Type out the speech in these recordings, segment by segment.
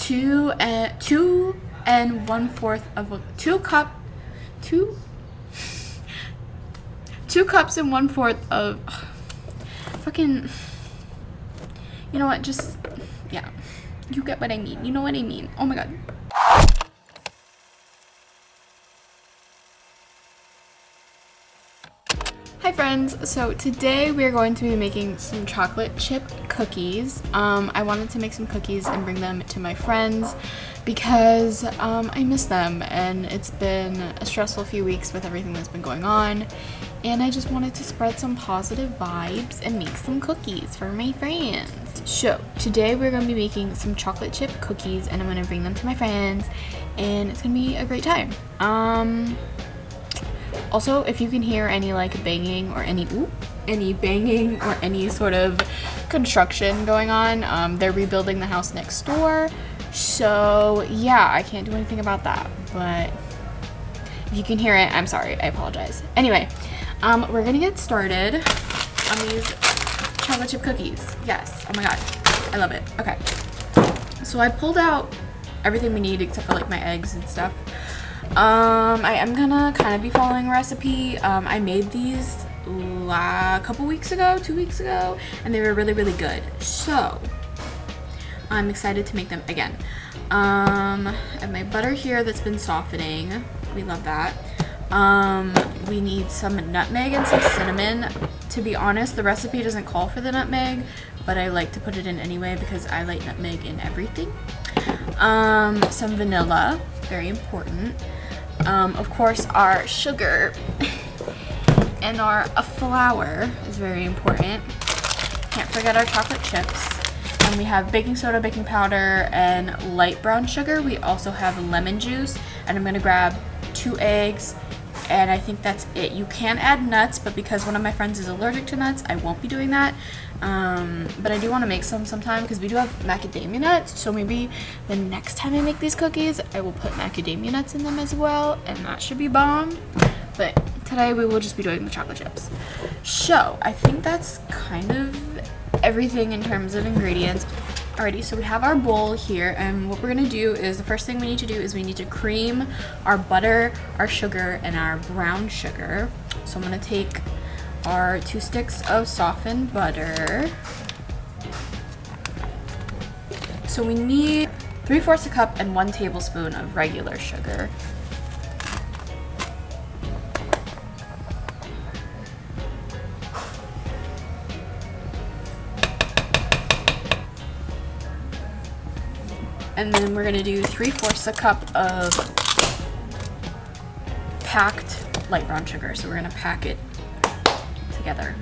2 and 1/4 of a 2 cups and 1/4 of fucking, you know what, just, yeah, you get what I mean, you know what I mean. Oh my god. Hi friends, so today we are going to be making some chocolate chip cookies. I wanted to make some cookies and bring them to my friends because I miss them, and it's been a stressful few weeks with everything that's been going on, and I just wanted to spread some positive vibes and make some cookies for my friends. So today we're going to be making some chocolate chip cookies, and I'm going to bring them to my friends, and it's going to be a great time. Also, if you can hear any like banging or any banging or any sort of construction going on, they're rebuilding the house next door. So yeah, I can't do anything about that, but if you can hear it, I'm sorry, I apologize. Anyway, we're gonna get started on these chocolate chip cookies. Yes, oh my god, I love it. Okay, so I pulled out everything we need except for like my eggs and stuff. I am gonna kind of be following a recipe. I made these a couple weeks ago, 2 weeks ago, and they were really, really good. So I'm excited to make them again. I have my butter here that's been softening. We love that. We need some nutmeg and some cinnamon. To be honest, the recipe doesn't call for the nutmeg, but I like to put it in anyway because I like nutmeg in everything. Some vanilla, very important. Of course, our sugar and our flour is very important. Can't forget our chocolate chips. And we have baking soda, baking powder, and light brown sugar. We also have lemon juice, and I'm gonna grab 2 eggs, and I think that's it. You can add nuts, but because one of my friends is allergic to nuts, I won't be doing that. But I do want to make some sometime because we do have macadamia nuts, so maybe the next time I make these cookies I will put macadamia nuts in them as well, and that should be bomb. But today we will just be doing the chocolate chips. So I think that's kind of everything in terms of ingredients. Alrighty, so we have our bowl here, and what we're gonna do is the first thing we need to do is we need to cream our butter, our sugar, and our brown sugar. So I'm gonna take our 2 sticks of softened butter. So we need 3/4 a cup and 1 tablespoon of regular sugar. And then we're gonna do 3/4 a cup of packed light brown sugar. So we're gonna pack it together.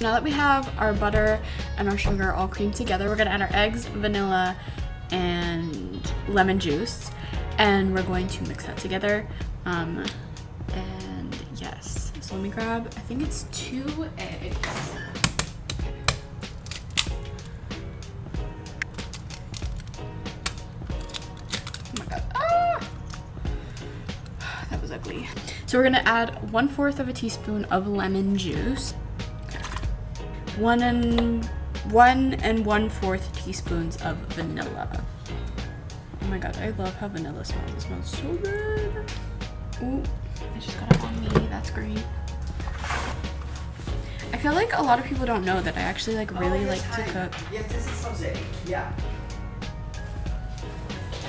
Now that we have our butter and our sugar all creamed together, we're gonna add our eggs, vanilla, and lemon juice, and we're going to mix that together. And yes, so let me grab, I think it's 2 eggs. Oh my god, that was ugly. So we're gonna add 1/4 of a teaspoon of lemon juice. 1 and 1/4 teaspoons of vanilla. Oh my god, I love how vanilla smells. It smells so good. Ooh, I just got it on me. That's great. I feel like a lot of people don't know that I actually like really like to cook. Yes, this is Jose. Yeah.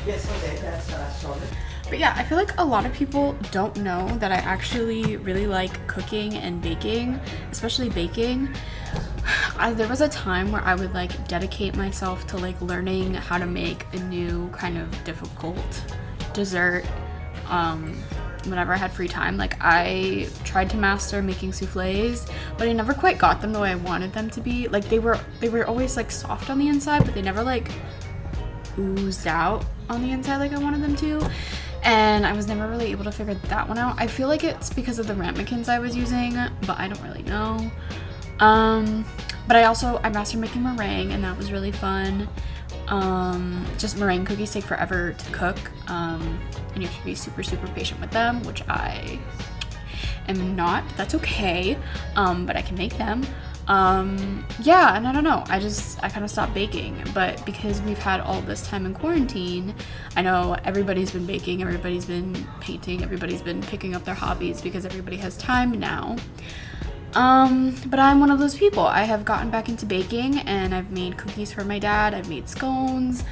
Yes, Jose. That's Charlotte. But yeah, I feel like a lot of people don't know that I actually really like cooking and baking, especially baking. There was a time where I would like dedicate myself to like learning how to make a new kind of difficult dessert whenever I had free time. Like I tried to master making souffles, but I never quite got them the way I wanted them to be. Like they were always like soft on the inside, but they never like oozed out. on the inside like I wanted them to, and I was never really able to figure that one out. I feel like it's because of the ramekins I was using, but I don't really know. But I mastered making meringue, and that was really fun. Just meringue cookies take forever to cook, and you have to be super patient with them, which I am not. That's okay, but I can make them. Yeah, and I don't know, I kind of stopped baking, but because we've had all this time in quarantine, I know everybody's been baking, everybody's been painting, everybody's been picking up their hobbies because everybody has time now. But I'm one of those people. I have gotten back into baking, and I've made cookies for my dad. I've made scones.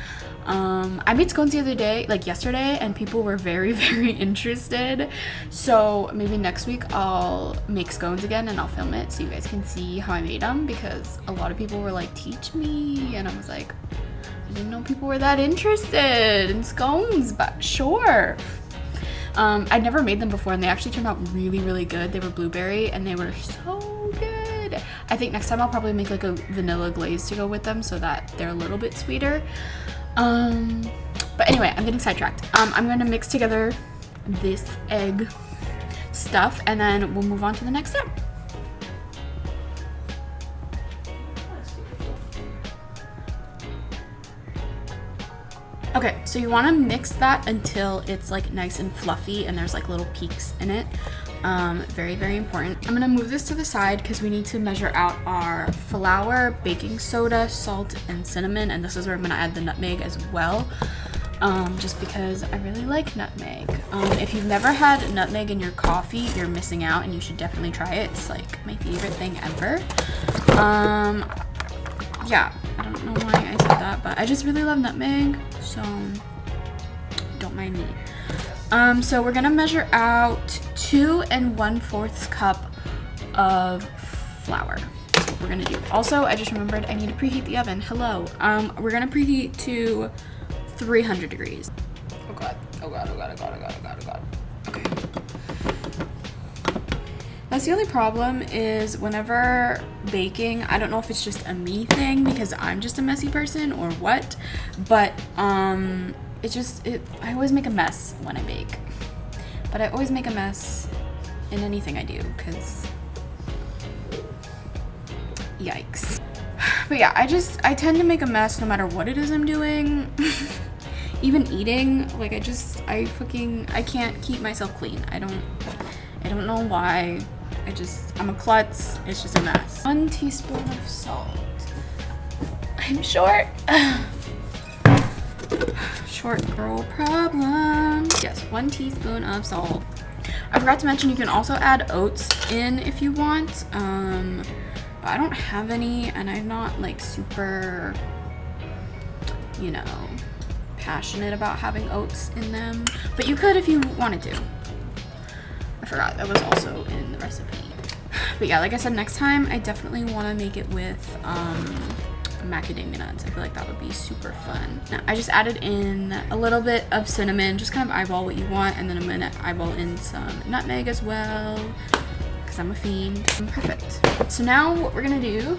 I made scones the other day, like yesterday, and people were very interested. So maybe next week I'll make scones again and I'll film it so you guys can see how I made them, because a lot of people were like, teach me, and I was like, I didn't know people were that interested in scones, but sure. I'd never made them before, and they actually turned out really good. They were blueberry and they were so good. I think next time I'll probably make like a vanilla glaze to go with them so that they're a little bit sweeter. But anyway, I'm getting sidetracked. I'm going to mix together this egg stuff, and then we'll move on to the next step. Okay, so you want to mix that until it's like nice and fluffy and there's like little peaks in it. Very important. I'm gonna move this to the side because we need to measure out our flour, baking soda, salt, and cinnamon, and this is where I'm gonna add the nutmeg as well, just because I really like nutmeg. If you've never had nutmeg in your coffee, you're missing out, and you should definitely try it. It's like my favorite thing ever. Yeah, I don't know why I said that, but I just really love nutmeg, so don't mind me. So we're gonna measure out 2 1/4 cup of flour. That's what we're gonna do. Also, I just remembered I need to preheat the oven. Hello. We're gonna preheat to 300 degrees. Oh god. Okay. That's the only problem is whenever baking, I don't know if it's just a me thing because I'm just a messy person or what, but I always make a mess when I bake. But I always make a mess in anything I do because yikes. But yeah, I tend to make a mess no matter what it is I'm doing. Even eating, like I can't keep myself clean. I don't know why. I'm a klutz. It's just a mess. 1 teaspoon of salt. I'm short. Short girl problem. Yes, 1 teaspoon of salt. I forgot to mention you can also add oats in if you want. But I don't have any, and I'm not like super, passionate about having oats in them. But you could if you wanted to. I forgot that was also in the recipe. But yeah, like I said, next time I definitely want to make it with macadamia nuts. I feel like that would be super fun. Now I just added in a little bit of cinnamon, just kind of eyeball what you want, and then I'm gonna eyeball in some nutmeg as well because I'm a fiend. Perfect. So now what we're gonna do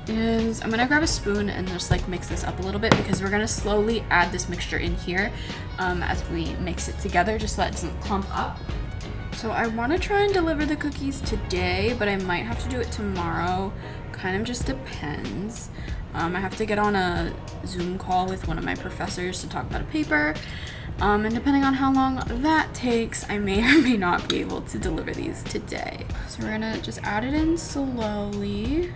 is I'm gonna grab a spoon and just like mix this up a little bit because we're gonna slowly add this mixture in here as we mix it together, just so that it doesn't clump up. So I want to try and deliver the cookies today, but I might have to do it tomorrow. Kind of just depends. I have to get on a Zoom call with one of my professors to talk about a paper. And depending on how long that takes, I may or may not be able to deliver these today. So we're gonna just add it in slowly.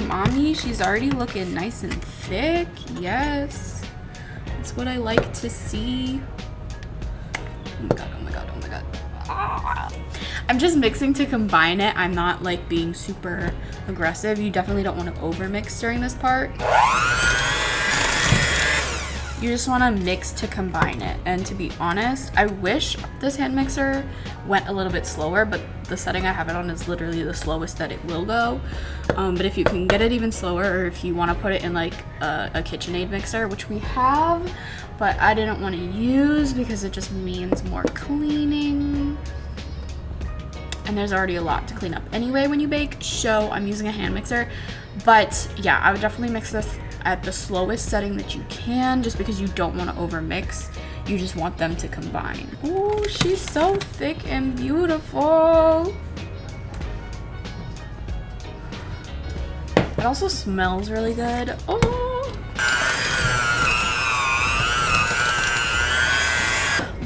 Mommy, she's already looking nice and thick. Yes, that's what I like to see. Oh my god. Ah. I'm just mixing to combine it. I'm not like being super aggressive. You definitely don't want to over mix during this part. You just want to mix to combine it. And to be honest, I wish this hand mixer went a little bit slower, but the setting I have it on is literally the slowest that it will go. But if you can get it even slower, or if you want to put it in like a KitchenAid mixer, which we have, but I didn't want to use because it just means more cleaning. and there's already a lot to clean up anyway when you bake, so I'm using a hand mixer. But yeah, I would definitely mix this at the slowest setting that you can, just because you don't want to over mix. You just want them to combine. Oh, she's so thick and beautiful. It also smells really good. Oh.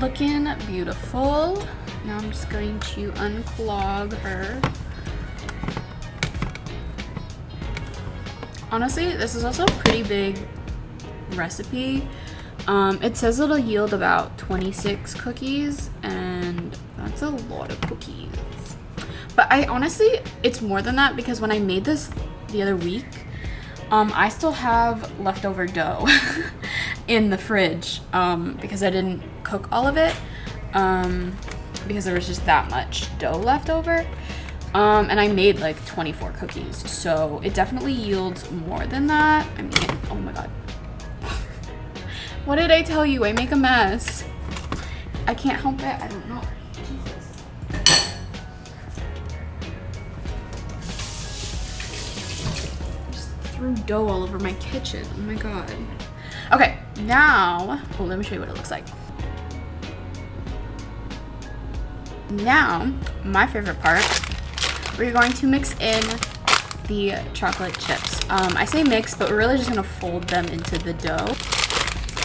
Looking beautiful. Now I'm just going to unclog her. Honestly, this is also a pretty big recipe. It says it'll yield about 26 cookies, and that's a lot of cookies. But I honestly, it's more than that, because when I made this the other week, I still have leftover dough in the fridge, because I didn't cook all of it, because there was just that much dough left over. And I made like 24 cookies, so it definitely yields more than that. I mean, oh my god. What did I tell you? I make a mess. I can't help it. I don't know. Jesus. Just threw dough all over my kitchen. Oh my god. Okay, now, oh, let me show you what it looks like. Now, my favorite part, we're going to mix in the chocolate chips. I say mix, but we're really just gonna fold them into the dough.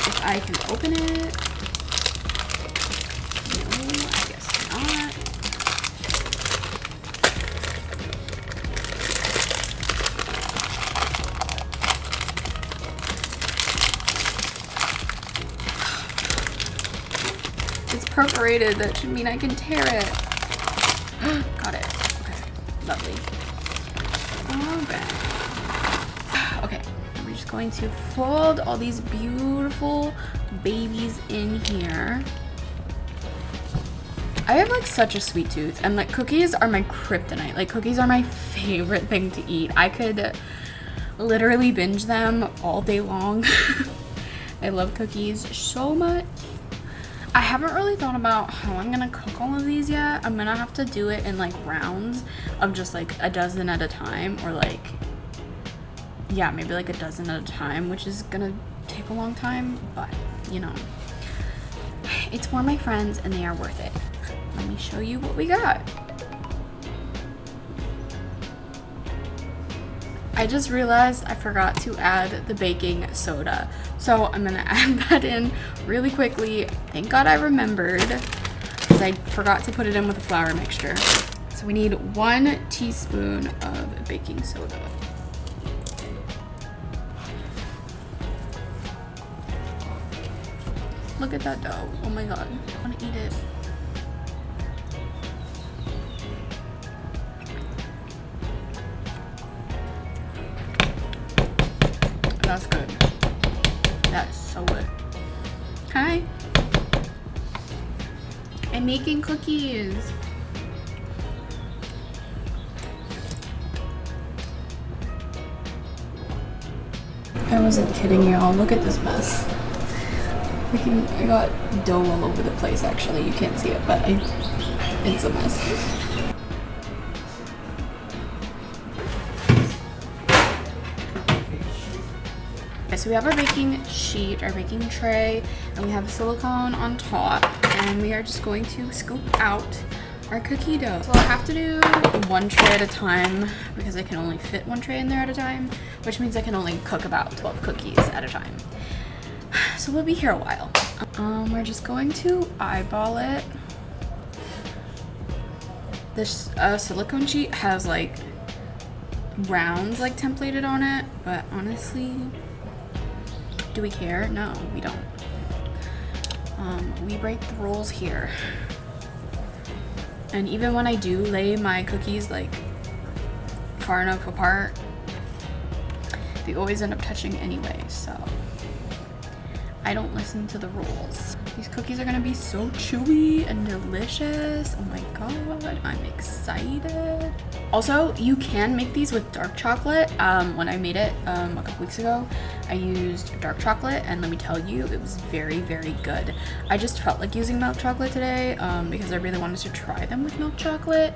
If I can open it. No, I guess not. It's perforated, that should mean I can tear it. Got it. Okay, lovely. Okay, we're just going to fold all these beautiful babies in here. I have like such a sweet tooth, and like cookies are my kryptonite. Like cookies are my favorite thing to eat. I could literally binge them all day long. I love cookies so much. I haven't really thought about how I'm gonna cook all of these yet. I'm gonna have to do it in like rounds of just like a dozen at a time, or like, yeah, maybe like a dozen at a time, which is gonna take a long time, but you know, it's for my friends and they are worth it. Let me show you what we got. I just realized I forgot to add the baking soda. So I'm gonna add that in really quickly. Thank God I remembered, because I forgot to put it in with the flour mixture. So we need 1 teaspoon of baking soda. Look at that dough. Oh my God, I wanna eat it. That's good. That's so good. Hi. I'm making cookies. I wasn't kidding y'all. Look at this mess. I got dough all over the place actually. You can't see it, but it's a mess. So we have our baking sheet, our baking tray, and we have silicone on top, and we are just going to scoop out our cookie dough. So I'll have to do 1 tray at a time, because I can only fit 1 tray in there at a time, which means I can only cook about 12 cookies at a time. So we'll be here a while. We're just going to eyeball it. This silicone sheet has like rounds like templated on it, but honestly, do we care? No, we don't. We break the rules here. And even when I do lay my cookies like far enough apart, they always end up touching anyway, so I don't listen to the rules. These cookies are gonna be so chewy and delicious. Oh my god, I'm excited. Also, you can make these with dark chocolate. When I made it a couple weeks ago, I used dark chocolate, and let me tell you, it was very, very good. I just felt like using milk chocolate today because I really wanted to try them with milk chocolate.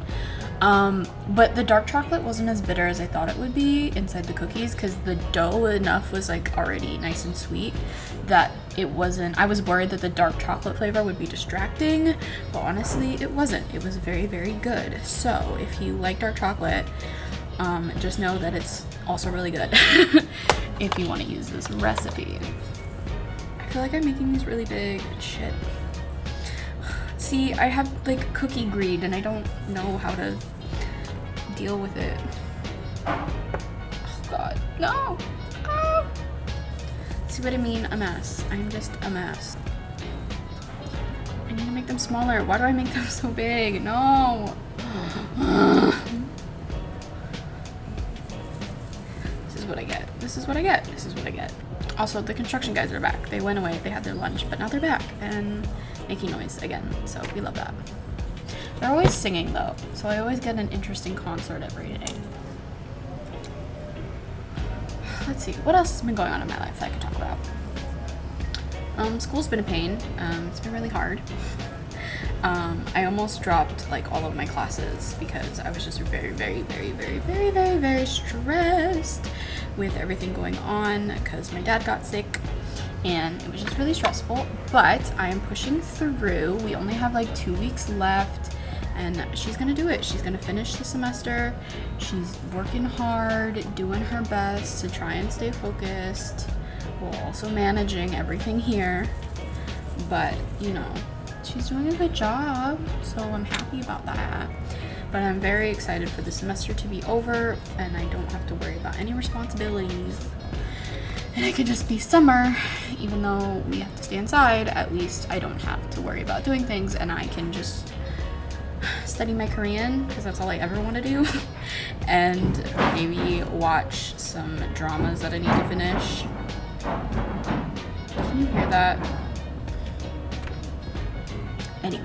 But the dark chocolate wasn't as bitter as I thought it would be inside the cookies, because the dough enough was like already nice and sweet that it wasn't. I was worried that the dark chocolate flavor would be distracting, but honestly it wasn't. It was very, very good. So if you like dark chocolate, just know that it's also really good if you want to use this recipe. I feel like I'm making these really big. Shit. See, I have like cookie greed and I don't know how to deal with it. Oh god, no. Oh. See what I mean? A mess. I'm just a mess. I need to make them smaller. Why do I make them so big? No. This is what I get. This is what I get. This is what I get. Also, the construction guys are back. They went away. They had their lunch, but now they're back and making noise again. So we love that. They're always singing though, so I always get an interesting concert every day. Let's see, what else has been going on in my life that I can talk about? School's been a pain. It's been really hard. I almost dropped like all of my classes because I was just very, very, very, very, very, very, very stressed with everything going on because my dad got sick and it was just really stressful. But I am pushing through. We only have like 2 weeks left and she's gonna do it. She's gonna finish the semester. She's working hard, doing her best to try and stay focused while also managing everything here. But, you know, she's doing a good job, so I'm happy about that. But I'm very excited for the semester to be over and I don't have to worry about any responsibilities. And it can just be summer, even though we have to stay inside. At least I don't have to worry about doing things and I can just study my Korean because that's all I ever want to do. And maybe watch some dramas that I need to finish. Can you hear that? Anyway,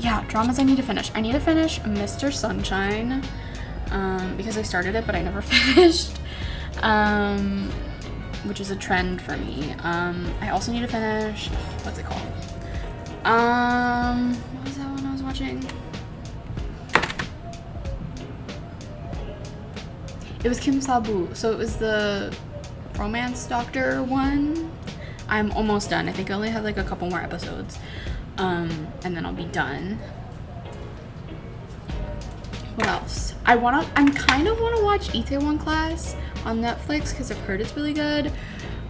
yeah, dramas I need to finish. I need to finish Mr. Sunshine because I started it but I never finished, which is a trend for me. I also need to finish, what's it called? What was that one I was watching? It was Kim Sabu, so it was the romance doctor one. I'm almost done. I think I only have like a couple more episodes. And then I'll be done. What else? I kind of wanna watch Itaewon Class on Netflix because I've heard it's really good,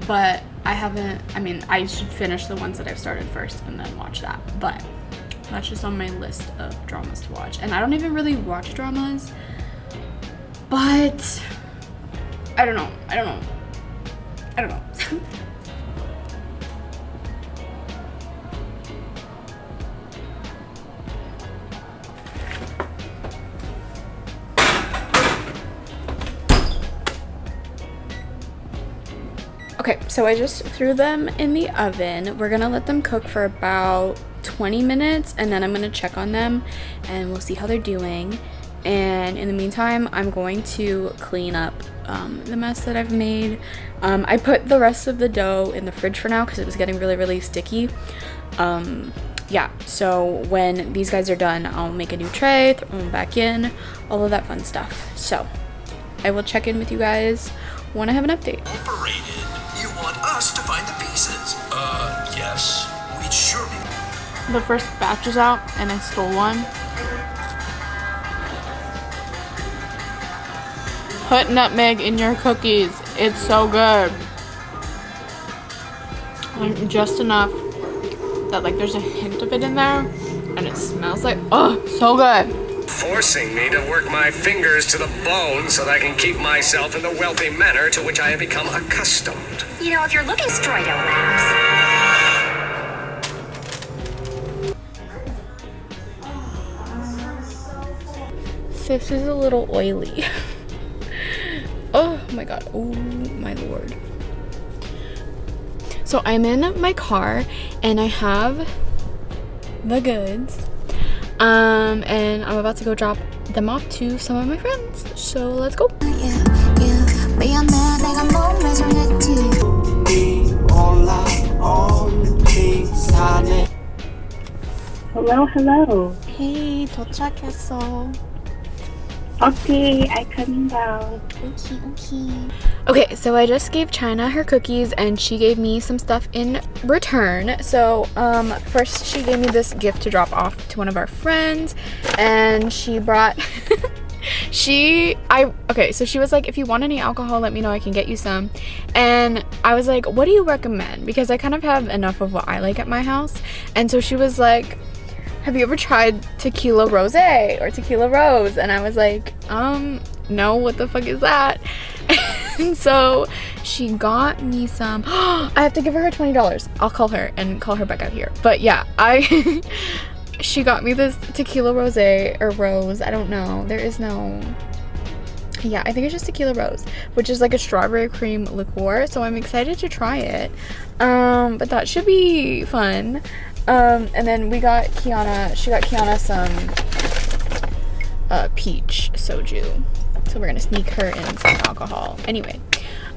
but I haven't. I mean, I should finish the ones that I've started first and then watch that. But that's just on my list of dramas to watch. And I don't even really watch dramas, but I don't know. Okay, so I just threw them in the oven. We're gonna let them cook for about 20 minutes and then I'm gonna check on them and we'll see how they're doing. And in the meantime, I'm going to clean up the mess that I've made. I put the rest of the dough in the fridge for now because it was getting really, really sticky. Yeah, so when these guys are done, I'll make a new tray, throw them back in, all of that fun stuff. So I will check in with you guys when I have an update. Operated. You want us to find the pieces? Yes. We'd sure be. The first batch is out and I stole one. Put nutmeg in your cookies. It's so good. Like, just enough that like there's a hint of it in there and it smells like, oh, so good. Forcing me to work my fingers to the bone so that I can keep myself in the wealthy manner to which I have become accustomed. You know, if you're looking straight at laughs. This is a little oily. Oh my god. Oh my lord. So I'm in my car and I have the goods. And I'm about to go drop them off to some of my friends. So let's go. Hello, hello. Hey, 도착했어. Okay, I coming down. Okay, so I just gave China her cookies and she gave me some stuff in return. So first she gave me this gift to drop off to one of our friends, and she brought okay, so she was like, if you want any alcohol, let me know, I can get you some. And I was like, what do you recommend? Because I kind of have enough of what I like at my house. And so she was like, have you ever tried tequila rosé or tequila rose? And I was like, no, what the fuck is that? And so she got me some. I have to give her $20. I'll call her and call her back out here. But yeah, she got me this tequila rosé or rose. I don't know. There is no. Yeah, I think it's just tequila rose, which is like a strawberry cream liqueur. So I'm excited to try it. But that should be fun. And then she got Kiana some peach soju. So we're gonna sneak her in some alcohol. Anyway,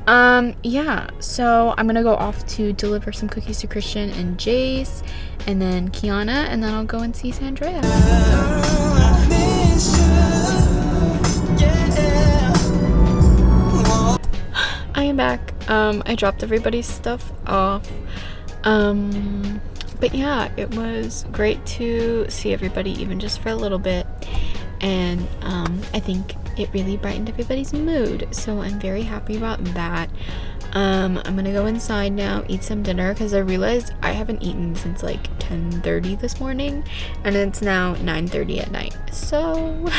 yeah, so I'm gonna go off to deliver some cookies to Christian and Jace, and then Kiana, and then I'll go and see Sandrea. I am back. I dropped everybody's stuff off. But yeah, it was great to see everybody, even just for a little bit. And I think it really brightened everybody's mood. So I'm very happy about that. I'm gonna go inside now, eat some dinner, because I realized I haven't eaten since like 10:30 this morning. And it's now 9:30 at night. So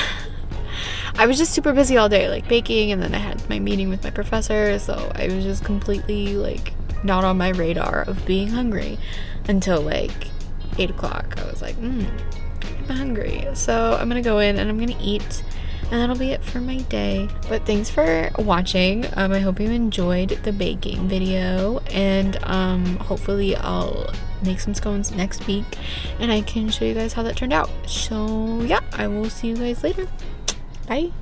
I was just super busy all day, like baking, and then I had my meeting with my professor. So I was just completely like not on my radar of being hungry until like 8 o'clock. I was like, I'm hungry. So I'm gonna go in and I'm gonna eat, and that'll be it for my day. But thanks for watching. I hope you enjoyed the baking video, and hopefully I'll make some scones next week and I can show you guys how that turned out. So yeah, I will see you guys later. Bye.